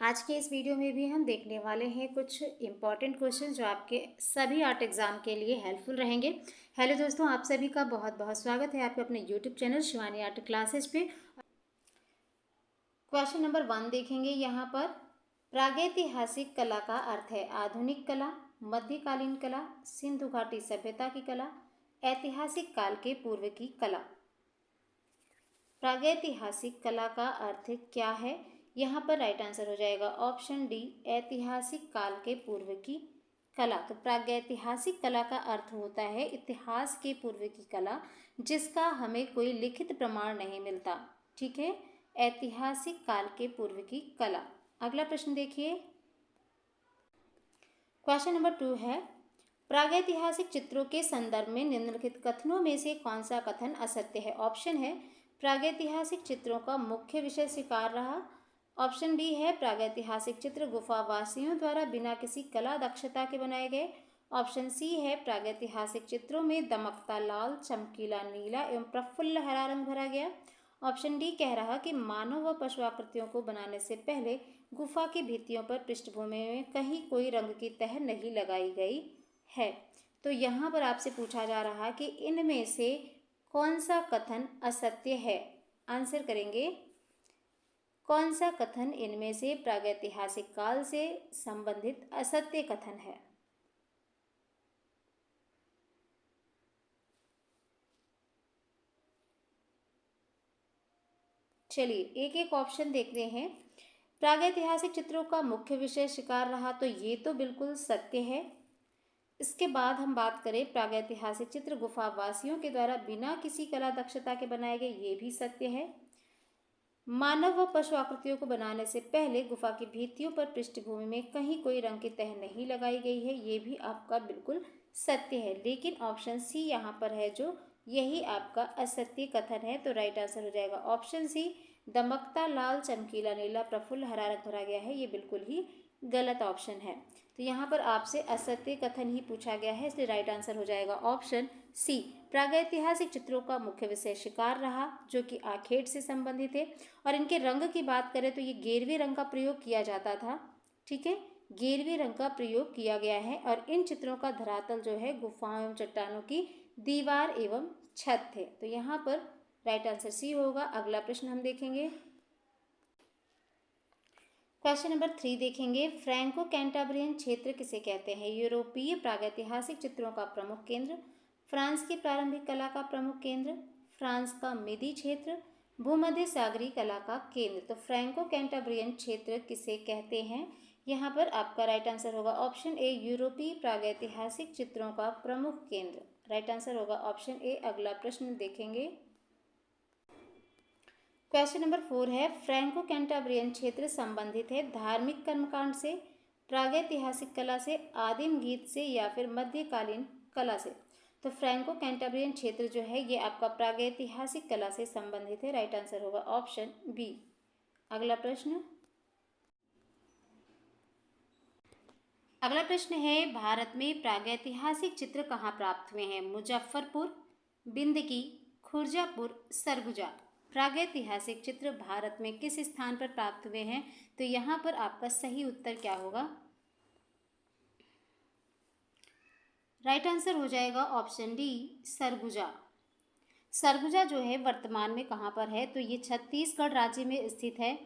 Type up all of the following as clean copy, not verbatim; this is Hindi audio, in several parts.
आज के इस वीडियो में भी हम देखने वाले हैं कुछ इम्पॉर्टेंट क्वेश्चन जो आपके सभी आर्ट एग्जाम के लिए हेल्पफुल रहेंगे। हेलो दोस्तों, आप सभी का बहुत बहुत स्वागत है आपके अपने YouTube channel Shivani art classes पे। क्वेश्चन नंबर 1 देखेंगे यहाँ पर। प्रागैतिहासिक कला का अर्थ है आधुनिक कला, मध्यकालीन कला, सिंधु घाटी सभ्यता की कला, ऐतिहासिक काल के पूर्व की कला। प्रागैतिहासिक कला का अर्थ क्या है? यहाँ पर राइट आंसर हो जाएगा ऑप्शन डी, ऐतिहासिक काल के पूर्व की कला। तो प्रागैतिहासिक कला का अर्थ होता है इतिहास के पूर्व की कला जिसका हमें कोई लिखित प्रमाण नहीं मिलता। ठीक है, ऐतिहासिक काल के पूर्व की कला। अगला प्रश्न देखिए, क्वेश्चन नंबर 2 है, प्रागैतिहासिक चित्रों के संदर्भ में निम्नलिखित कथनों में से कौन सा कथन असत्य है? ऑप्शन है प्रागैतिहासिक चित्रों का मुख्य विषय शिकार रहा। ऑप्शन बी है प्रागैतिहासिक चित्र गुफावासियों द्वारा बिना किसी कला दक्षता के बनाए गए। ऑप्शन सी है प्रागैतिहासिक चित्रों में दमकता लाल, चमकीला नीला एवं प्रफुल्ल हरा रंग भरा गया। ऑप्शन डी कह रहा कि मानव व पशु आकृतियों को बनाने से पहले गुफा की भित्तियों पर पृष्ठभूमि में कहीं कोई रंग की तह नहीं लगाई गई है। तो यहाँ पर आपसे पूछा जा रहा है कि इनमें से कौन सा कथन असत्य है? आंसर करेंगे, कौन सा कथन इनमें से प्रागैतिहासिक काल से संबंधित असत्य कथन है? चलिए एक एक ऑप्शन देखते हैं। प्रागैतिहासिक चित्रों का मुख्य विषय शिकार रहा, तो ये तो बिल्कुल सत्य है। इसके बाद हम बात करें प्रागैतिहासिक चित्र गुफावासियों के द्वारा बिना किसी कला दक्षता के बनाए गए, ये भी सत्य है। मानव व पशु आकृतियों को बनाने से पहले गुफा की भित्तियों पर पृष्ठभूमि में कहीं कोई रंग की तह नहीं लगाई गई है, ये भी आपका बिल्कुल सत्य है। लेकिन ऑप्शन सी यहाँ पर है जो यही आपका असत्य कथन है। तो राइट आंसर हो जाएगा ऑप्शन सी, दमकता लाल, चमकीला नीला, प्रफुल्ल हरा रंग भरा गया है, ये बिल्कुल ही गलत ऑप्शन है। तो यहाँ पर आपसे असत्य कथन ही पूछा गया है, इसलिए राइट आंसर हो जाएगा ऑप्शन सी, प्रागैतिहासिक चित्रों का मुख्य विषय शिकार रहा, जो कि आखेट से संबंधित है। और इनके रंग की बात करें तो ये गेरवे रंग का प्रयोग किया जाता था। ठीक है, गेरवे रंग का प्रयोग किया गया है। और इन चित्रों का धरातल जो है गुफाओं एवं चट्टानों की दीवार एवं छत थे। तो यहाँ पर राइट आंसर सी होगा। अगला प्रश्न हम देखेंगे, क्वेश्चन नंबर 3 देखेंगे। फ्रैंको कैंटाब्रियन क्षेत्र किसे कहते हैं? यूरोपीय प्रागैतिहासिक चित्रों का प्रमुख केंद्र, फ्रांस की प्रारंभिक कला का प्रमुख केंद्र, फ्रांस का मिदी क्षेत्र, भूमध्य सागरीय कला का केंद्र। तो फ्रैंको कैंटाब्रियन क्षेत्र किसे कहते हैं? यहाँ पर आपका राइट आंसर होगा ऑप्शन ए, यूरोपीय प्रागैतिहासिक चित्रों का प्रमुख केंद्र। राइट आंसर होगा ऑप्शन ए। अगला प्रश्न देखेंगे, क्वेश्चन नंबर 4 है, फ्रैंको कैंटाब्रियन क्षेत्र संबंधित है धार्मिक कर्मकांड से, प्रागैतिहासिक कला से, आदिम गीत से या फिर मध्यकालीन कला से? तो फ्रैंको कैंटाब्रियन क्षेत्र जो है ये आपका प्रागैतिहासिक कला से संबंधित है। राइट आंसर होगा ऑप्शन बी। अगला प्रश्न, अगला प्रश्न है, भारत में प्रागैतिहासिक चित्र कहाँ प्राप्त हुए हैं? मुजफ्फरपुर, बिंदकी, खुर्जापुर, सरगुजा। प्रागैतिहासिक चित्र भारत में किस स्थान पर प्राप्त हुए हैं? तो यहाँ पर आपका सही उत्तर क्या होगा? राइट आंसर हो जाएगा ऑप्शन डी, सरगुजा। सरगुजा जो है वर्तमान में कहाँ पर है? तो ये छत्तीसगढ़ राज्य में स्थित है।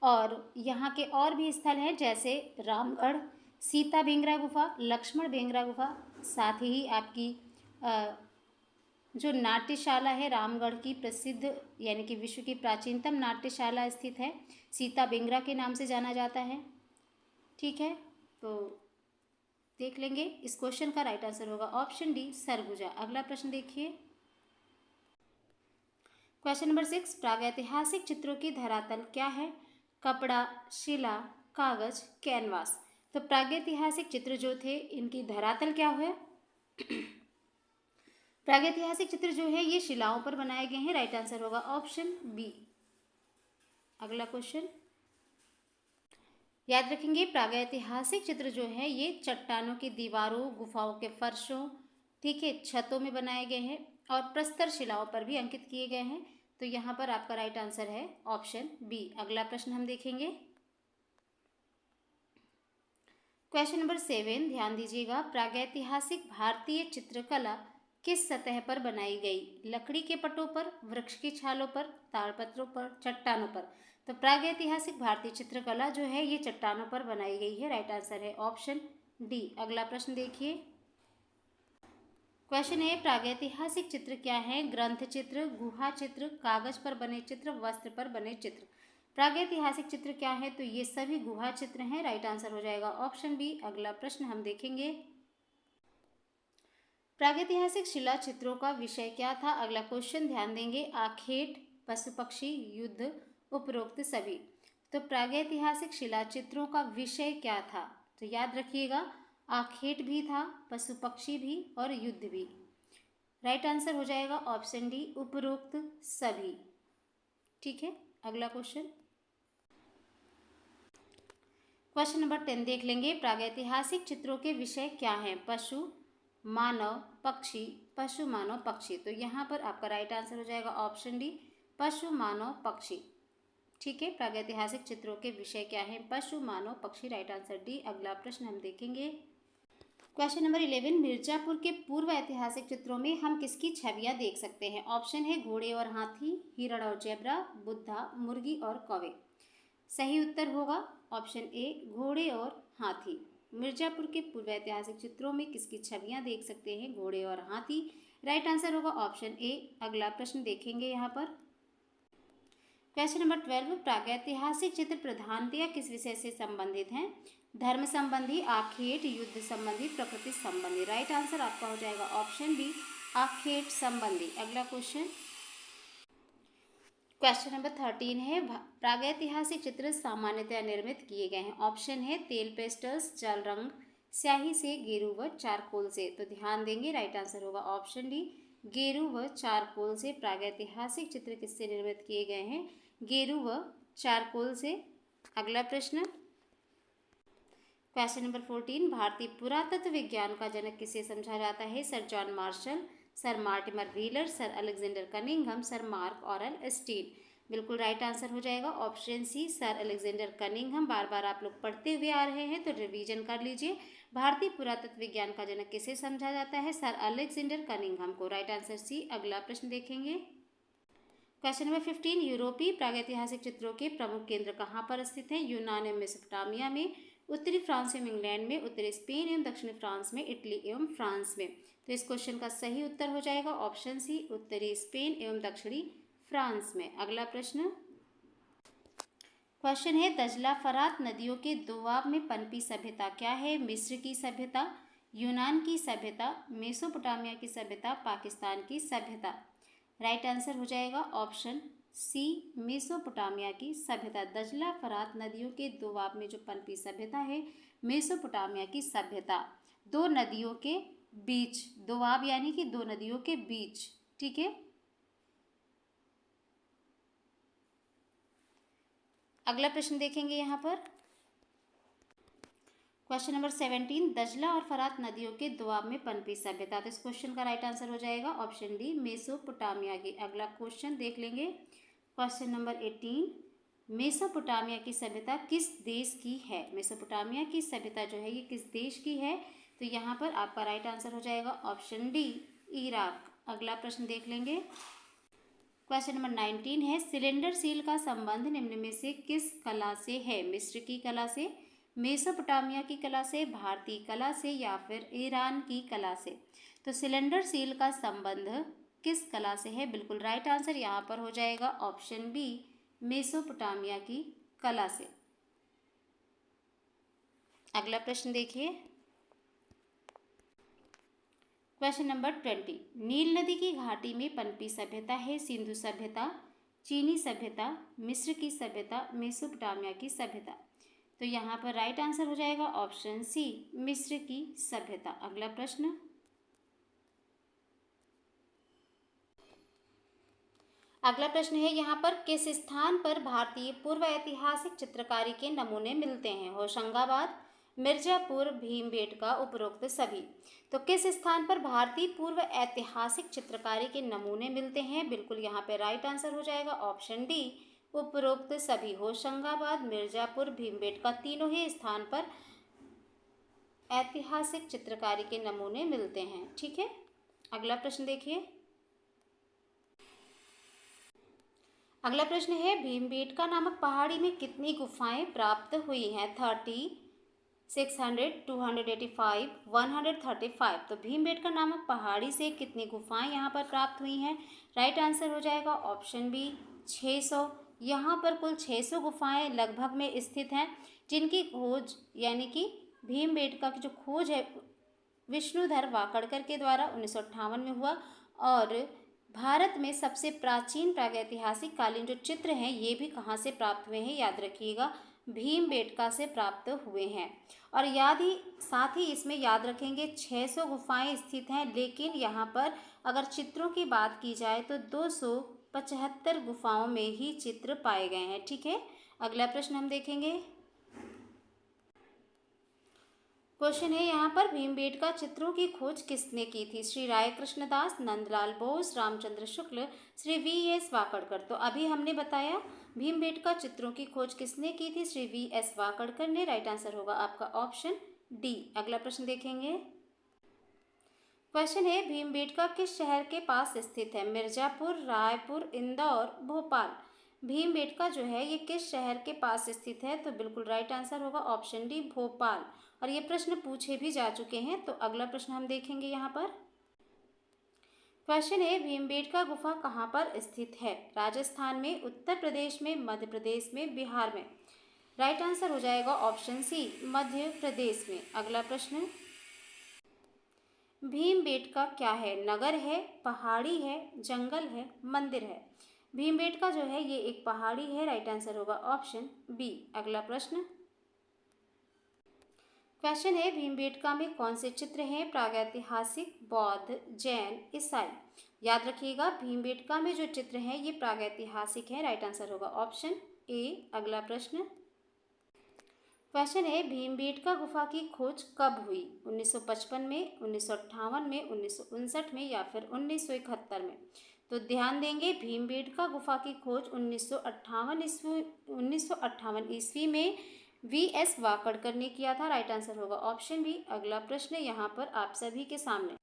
और यहाँ के और भी स्थल हैं जैसे रामगढ़, सीता बेंगरा गुफा, लक्ष्मण बेंगरा गुफा, साथ ही आपकी जो नाट्यशाला है रामगढ़ की प्रसिद्ध यानी कि विश्व की प्राचीनतम नाट्यशाला स्थित है, सीता बेंगरा के नाम से जाना जाता है। ठीक है, तो देख लेंगे, इस क्वेश्चन का राइट आंसर होगा ऑप्शन डी, सरगुजा। अगला प्रश्न देखिए, क्वेश्चन नंबर 6, प्रागैतिहासिक चित्रों की धरातल क्या है? कपड़ा, शिला, कागज, कैनवास। तो प्रागैतिहासिक चित्र जो थे इनकी धरातल क्या है? प्रागैतिहासिक चित्र जो है ये शिलाओं पर बनाए गए हैं। राइट आंसर होगा ऑप्शन बी। अगला क्वेश्चन याद रखेंगे, प्रागैतिहासिक चित्र जो है ये चट्टानों की दीवारों, गुफाओं के फर्शों, ठीक है, छतों में बनाए गए हैं और प्रस्तर शिलाओं पर भी अंकित किए गए हैं। तो यहाँ पर आपका राइट आंसर है ऑप्शन बी। अगला प्रश्न हम देखेंगे, क्वेश्चन नंबर 7 ध्यान दीजिएगा। प्रागैतिहासिक भारतीय चित्रकला किस सतह पर बनाई गई? लकड़ी के पटों पर, वृक्ष की छालों पर, ताड़पत्रों पर, चट्टानों पर। तो प्रागैतिहासिक भारतीय चित्रकला जो है ये चट्टानों पर बनाई गई है। राइट आंसर है ऑप्शन डी। अगला प्रश्न देखिए। क्वेश्चन है प्रागैतिहासिक चित्र क्या है? ग्रंथ चित्र, गुहा चित्र, कागज पर बने चित्र, वस्त्र पर बने चित्र। प्रागैतिहासिक चित्र क्या है? तो ये सभी गुहा चित्र हैं। राइट आंसर हो जाएगा ऑप्शन बी। अगला प्रश्न हम देखेंगे। प्रागैतिहासिक शिला चित्रों का विषय क्या था? अगला क्वेश्चन ध्यान देंगे। आखेट, पशु पक्षी, युद्ध, उपरोक्त सभी। तो प्रागैतिहासिक शिला चित्रों का विषय क्या था? तो याद रखिएगा, आखेट भी था, पशु पक्षी भी और युद्ध भी। राइट आंसर हो जाएगा ऑप्शन डी, उपरोक्त सभी। ठीक है, अगला क्वेश्चन। क्वेश्चन नंबर 10 देख लेंगे। प्रागैतिहासिक चित्रों के विषय क्या हैं? पशु, मानव, पक्षी, पशु, मानव, पक्षी। तो यहाँ पर आपका राइट आंसर हो जाएगा ऑप्शन डी, पशु, मानव, पक्षी। ठीक है, प्रागैतिहासिक चित्रों के विषय क्या हैं? पशु, मानव, पक्षी। Right answer D. अगला प्रश्न हम देखेंगे। क्वेश्चन नंबर 11 मिर्जापुर के पूर्व ऐतिहासिक चित्रों में हम किसकी छवियां देख सकते हैं? ऑप्शन है घोड़े और हाथी, हिरण और जेब्रा, बुद्धा, मुर्गी और कौवे। सही उत्तर होगा ऑप्शन ए, घोड़े और हाथी। मिर्जापुर के पूर्व ऐतिहासिक चित्रों में किसकी छवियां देख सकते हैं? घोड़े और हाथी। राइट आंसर होगा ऑप्शन ए। अगला प्रश्न देखेंगे यहाँ पर। क्वेश्चन नंबर 12 प्रागैतिहासिक चित्र प्रधानतया किस विषय से संबंधित हैं? धर्म संबंधी, आखेट, युद्ध संबंधी, प्रकृति संबंधी। राइट आंसर आपका हो जाएगा ऑप्शन बी, आखेट संबंधी। अगला क्वेश्चन। क्वेश्चन नंबर 13 है प्रागैतिहासिक चित्र सामान्यतया निर्मित किए गए हैं। ऑप्शन है तेल पेस्टल्स, जल रंग, स्याही से, गेरू व चारकोल से। तो ध्यान देंगे, राइट आंसर होगा ऑप्शन डी, गेरू व चारकोल से। प्रागैतिहासिक चित्र किससे निर्मित किए गए हैं? गेरू व चारकोल से। अगला प्रश्न। क्वेश्चन नंबर 14 भारतीय पुरातत्व विज्ञान का जनक किसे समझा जाता है? Sir John Marshall, sir Mortimer Wheeler, sir Alexander Cunningham, sir Mark Aurel Stein. बिल्कुल राइट आंसर हो जाएगा option C, sir Alexander Cunningham. बार बार आप लोग पढ़ते हुए आ रहे हैं तो रिवीजन कर लीजिए। भारतीय पुरातत्व विज्ञान का जनक किसे समझा जाता है? सर अलेक्जेंडर कनिंघम को। Right answer C. अगला प्रश्न देखेंगे। क्वेश्चन नंबर 15 यूरोपीय प्रागैतिहासिक चित्रों के प्रमुख केंद्र कहाँ पर स्थित हैं? यूनान एवं मेसोपोटामिया में, उत्तरी फ्रांस एवं इंग्लैंड में, उत्तरी स्पेन एवं दक्षिणी फ्रांस में, इटली एवं फ्रांस में। तो इस क्वेश्चन का सही उत्तर हो जाएगा ऑप्शन सी, उत्तरी स्पेन एवं दक्षिणी फ्रांस में। अगला प्रश्न। क्वेश्चन है दजला फरात नदियों के दोआब में पनपी सभ्यता क्या है? मिस्र की सभ्यता, यूनान की सभ्यता, मेसोपोटामिया की सभ्यता, पाकिस्तान की सभ्यता। राइट आंसर हो जाएगा ऑप्शन सी, मेसोपोटामिया की सभ्यता। दजला फरात नदियों के दोआब में जो पनपी सभ्यता है, मेसोपोटामिया की सभ्यता। दो नदियों के बीच, दोआब यानी कि दो नदियों के बीच। ठीक है, अगला प्रश्न देखेंगे यहाँ पर। क्वेश्चन नंबर 17 दजला और फरात नदियों के दोआब में पनपी सभ्यता। तो इस क्वेश्चन का राइट आंसर हो जाएगा ऑप्शन डी, मेसोपोटामिया की। अगला क्वेश्चन देख लेंगे। क्वेश्चन नंबर 18 मेसोपोटामिया की सभ्यता किस देश की है? मेसोपोटामिया की सभ्यता जो है ये किस देश की है? तो यहाँ पर आपका राइट आंसर हो जाएगा ऑप्शन डी, इराक। अगला प्रश्न देख लेंगे। क्वेश्चन नंबर 19 है सिलेंडर सील का संबंध निम्न में से किस कला से है? मिस्र की कला से, मेसोपोटामिया की कला से, भारतीय कला से या फिर ईरान की कला से। तो सिलेंडर सील का संबंध किस कला से है? बिल्कुल राइट आंसर यहाँ पर हो जाएगा ऑप्शन बी, मेसोपोटामिया की कला से। अगला प्रश्न देखिए। क्वेश्चन नंबर 20 नील नदी की घाटी में पनपी सभ्यता है? सिंधु सभ्यता, चीनी सभ्यता, मिस्र की सभ्यता, मेसोपोटामिया की सभ्यता। तो यहाँ पर राइट आंसर हो जाएगा ऑप्शन सी, मिस्र की सभ्यता। अगला प्रश्न। अगला प्रश्न है यहाँ पर किस स्थान पर भारतीय पूर्व ऐतिहासिक चित्रकारी के नमूने मिलते हैं? होशंगाबाद, मिर्जापुर, भीमबेटका, उपरोक्त सभी। तो किस स्थान पर भारतीय पूर्व ऐतिहासिक चित्रकारी के नमूने मिलते हैं? बिल्कुल यहाँ पे राइट आंसर हो जाएगा ऑप्शन डी, उपरोक्त सभी। होशंगाबाद, मिर्जापुर, भीमबेटका तीनों ही स्थान पर ऐतिहासिक चित्रकारी के नमूने मिलते हैं। ठीक है, अगला प्रश्न देखिए। अगला प्रश्न है, भीमबेटका नामक पहाड़ी में कितनी गुफाएं प्राप्त हुई हैं? 30, 600, 285, 135। तो भीमबेटका नामक पहाड़ी से कितनी गुफाएं यहाँ पर प्राप्त हुई हैं? राइट आंसर हो जाएगा ऑप्शन बी 600। यहाँ पर कुल 600 गुफाएं लगभग में स्थित हैं, जिनकी खोज यानी कि भीमबेटका की जो खोज है विष्णुधर वाकड़कर के द्वारा 1958 में हुआ। और भारत में सबसे प्राचीन प्रागैतिहासिक कालीन जो चित्र हैं ये भी कहाँ से प्राप्त हुए हैं? याद रखिएगा, भीमबेटका से प्राप्त हुए हैं। और साथ ही इसमें याद रखेंगे 600 गुफाएं स्थित हैं, लेकिन यहाँ पर अगर चित्रों की बात की जाए तो 275 गुफाओं में ही चित्र पाए गए हैं। ठीक है, अगला प्रश्न हम देखेंगे। क्वेश्चन है यहाँ पर, भीमबेटका चित्रों की खोज किसने की थी? श्री राय कृष्णदास, नंदलाल बोस, रामचंद्र शुक्ल, श्री V.S. वाकड़कर। तो अभी हमने बताया भीमबेटका चित्रों की खोज किसने की थी? श्री V.S. वाकड़कर ने। राइट आंसर होगा आपका ऑप्शन डी। अगला प्रश्न देखेंगे। क्वेश्चन है, भीमबेटका किस शहर के पास स्थित है? मिर्जापुर, रायपुर, इंदौर, भोपाल। भीमबेटका जो है ये किस शहर के पास स्थित है? तो बिल्कुल राइट आंसर होगा ऑप्शन डी, भोपाल। और ये प्रश्न पूछे भी जा चुके हैं। तो अगला प्रश्न हम देखेंगे यहाँ पर। क्वेश्चन है, भीमबेटका गुफा कहाँ पर स्थित है? राजस्थान में, उत्तर प्रदेश में, मध्य प्रदेश में, बिहार में। राइट आंसर हो जाएगा ऑप्शन सी, मध्य प्रदेश में। अगला प्रश्न, भीमबेटका क्या है? नगर है, पहाड़ी है, जंगल है, मंदिर है। भीमबेटका जो है ये एक पहाड़ी है। राइट आंसर होगा ऑप्शन बी। अगला प्रश्न, क्वेश्चन है, भीमबेटका में कौन से चित्र हैं? प्रागैतिहासिक, बौद्ध, जैन, ईसाई। याद रखिएगा, भीमबेटका में जो चित्र हैं ये प्रागैतिहासिक है। राइट आंसर होगा ऑप्शन ए। अगला प्रश्न, क्वेश्चन है, भीमबेटका गुफा की खोज कब हुई? 1955 में, 1958 में, 1959 में या फिर 1971 में। तो ध्यान देंगे, भीमबेटका गुफा की खोज 1958 ईस्वी में V.S. वाकड़कर ने किया था। राइट आंसर होगा ऑप्शन बी। अगला प्रश्न यहाँ पर आप सभी के सामने।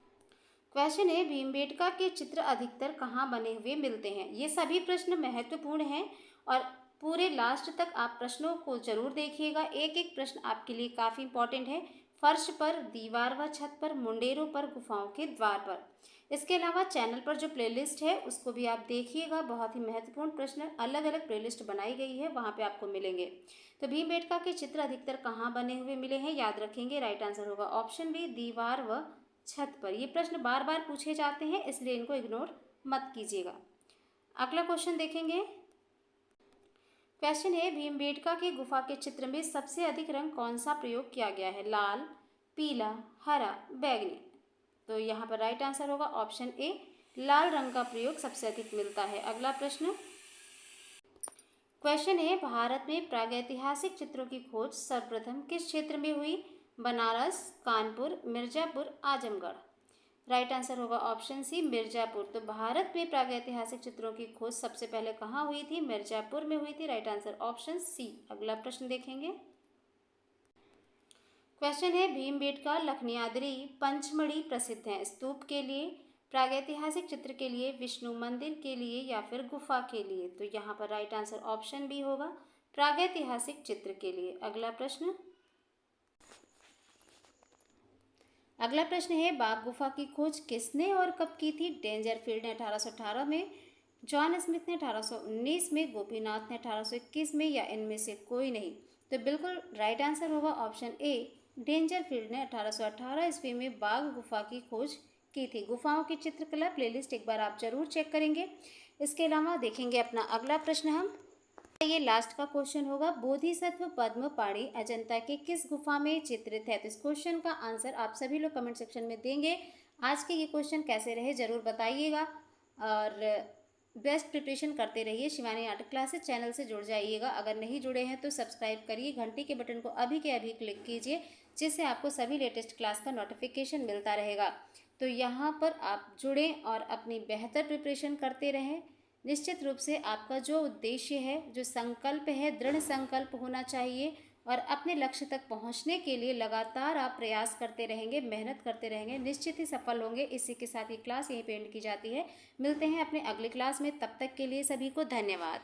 क्वेश्चन है, भीमबेटका के चित्र अधिकतर कहाँ बने हुए मिलते हैं? ये सभी प्रश्न महत्वपूर्ण हैं और पूरे लास्ट तक आप प्रश्नों को जरूर देखिएगा। एक एक प्रश्न आपके लिए काफ़ी इंपॉर्टेंट है। फर्श पर, दीवार व छत पर, मुंडेरों पर, गुफाओं के द्वार पर। इसके अलावा चैनल पर जो प्लेलिस्ट है उसको भी आप देखिएगा। बहुत ही महत्वपूर्ण प्रश्न अलग अलग प्लेलिस्ट बनाई गई है, वहाँ पे आपको मिलेंगे। तो भीमबेटका के चित्र अधिकतर कहाँ बने हुए मिले हैं? याद रखेंगे, राइट आंसर होगा ऑप्शन बी, दीवार व छत पर। ये प्रश्न बार बार पूछे जाते हैं, इसलिए इनको इग्नोर मत कीजिएगा। अगला क्वेश्चन देखेंगे। क्वेश्चन है, भीमबेटका की गुफा के चित्र में सबसे अधिक रंग कौन सा प्रयोग किया गया है? लाल, पीला, हरा, बैंगनी। तो यहाँ पर राइट आंसर होगा ऑप्शन ए, लाल रंग का प्रयोग सबसे अधिक मिलता है। अगला प्रश्न, क्वेश्चन है, भारत में प्रागैतिहासिक चित्रों की खोज सर्वप्रथम किस क्षेत्र में हुई? बनारस, कानपुर, मिर्जापुर, आजमगढ़। राइट आंसर होगा ऑप्शन सी, मिर्जापुर। तो भारत में प्रागैतिहासिक चित्रों की खोज सबसे पहले कहाँ हुई थी? मिर्जापुर में हुई थी। Right answer option C. अगला प्रश्न देखेंगे। क्वेश्चन है, भीमबेटका लखनियाद्री पंचमढ़ी प्रसिद्ध है? स्तूप के लिए, प्रागैतिहासिक चित्र के लिए, विष्णु मंदिर के लिए या फिर गुफा के लिए? तो यहाँ पर राइट आंसर ऑप्शन बी होगा, प्रागैतिहासिक चित्र के लिए। अगला प्रश्न, है, बाघ गुफा की खोज किसने और कब की थी? डेंजरफील्ड ने 1818 में, जॉन स्मिथ ने 1819 में, गोपीनाथ ने 1821 में या इनमें से कोई नहीं? तो बिल्कुल राइट आंसर होगा ऑप्शन ए, डेंजरफील्ड ने 1818 ईस्वी में बाघ गुफा की खोज की थी। गुफाओं की चित्रकला प्लेलिस्ट एक बार आप जरूर चेक करेंगे। इसके अलावा देखेंगे अपना अगला प्रश्न हम, ये लास्ट का क्वेश्चन होगा, बोधिसत्व पद्मपाणि अजंता के किस गुफा में चित्रित है? तो इस क्वेश्चन का आंसर आप सभी लोग कमेंट सेक्शन में देंगे। आज के ये क्वेश्चन कैसे रहे जरूर बताइएगा और बेस्ट प्रिपरेशन करते रहिए। शिवानी आर्ट क्लासेस चैनल से जुड़ जाइएगा। अगर नहीं जुड़े हैं तो सब्सक्राइब करिए, घंटी के बटन को अभी के अभी क्लिक कीजिए, जिससे आपको सभी लेटेस्ट क्लास का नोटिफिकेशन मिलता रहेगा। तो यहाँ पर आप जुड़ें और अपनी बेहतर प्रिपरेशन करते रहें। निश्चित रूप से आपका जो उद्देश्य है, जो संकल्प है, दृढ़ संकल्प होना चाहिए और अपने लक्ष्य तक पहुंचने के लिए लगातार आप प्रयास करते रहेंगे, मेहनत करते रहेंगे, निश्चित ही सफल होंगे। इसी के साथ ये क्लास यहीं पे एंड की जाती है। मिलते हैं अपने अगले क्लास में, तब तक के लिए सभी को धन्यवाद।